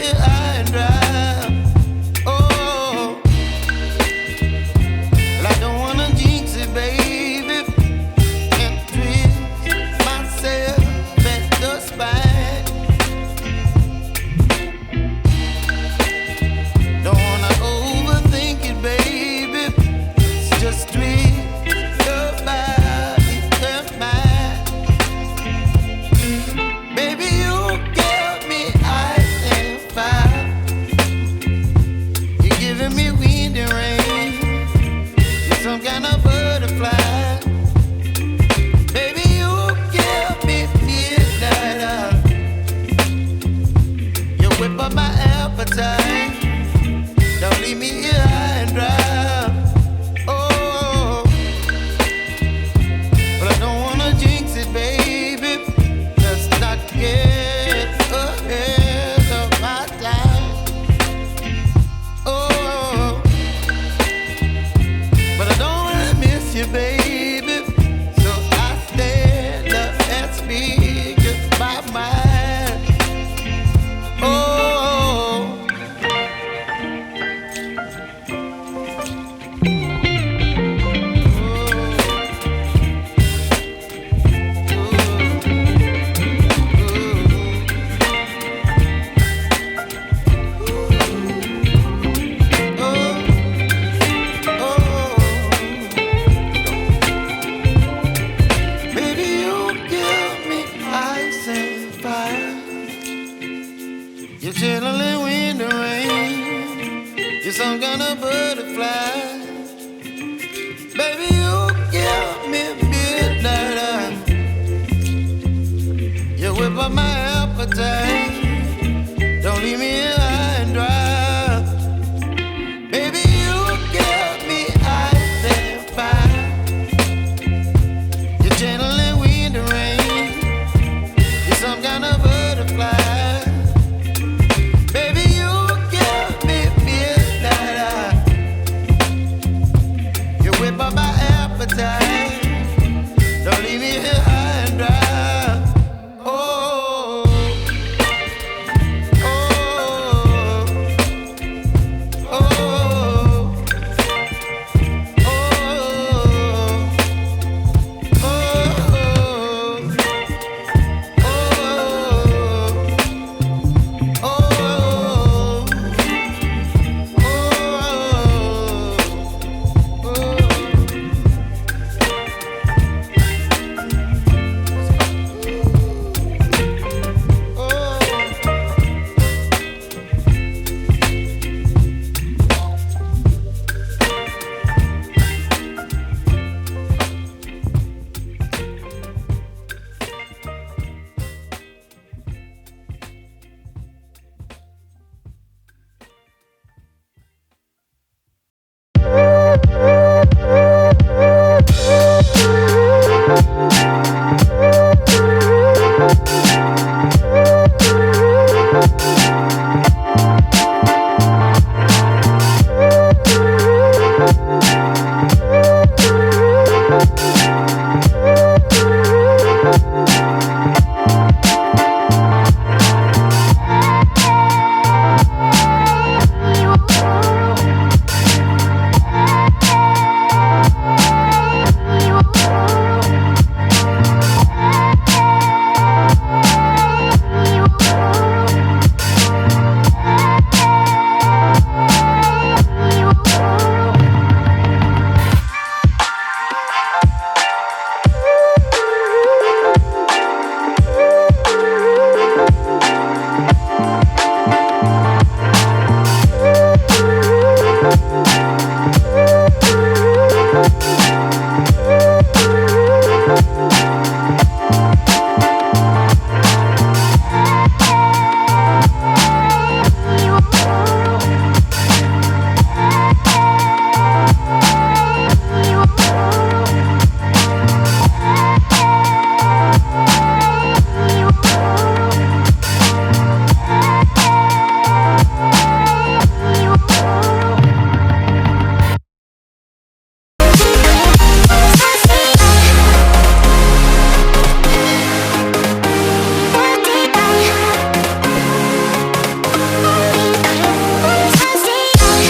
here high and dry. Oh, well, I don't wanna jinx it, baby, and twist myself at the spine. Don't wanna overthink it, baby. It's just twist your body and mine. Baby, you give me ice and fire. You're giving me wind and rain. You're some kind of butterfly. Baby, you give me midnight. You whip up my appetite. Don't leave me here high and dry. Oh, but I don't wanna jinx it, baby. Let's not get ahead of my time. Oh, but I don't wanna miss you, baby. So I stand up and speak my mind. Oh. You're chilling wind and rain. You're some kind of butterfly. Baby, you give me midnight. You whip up my appetite.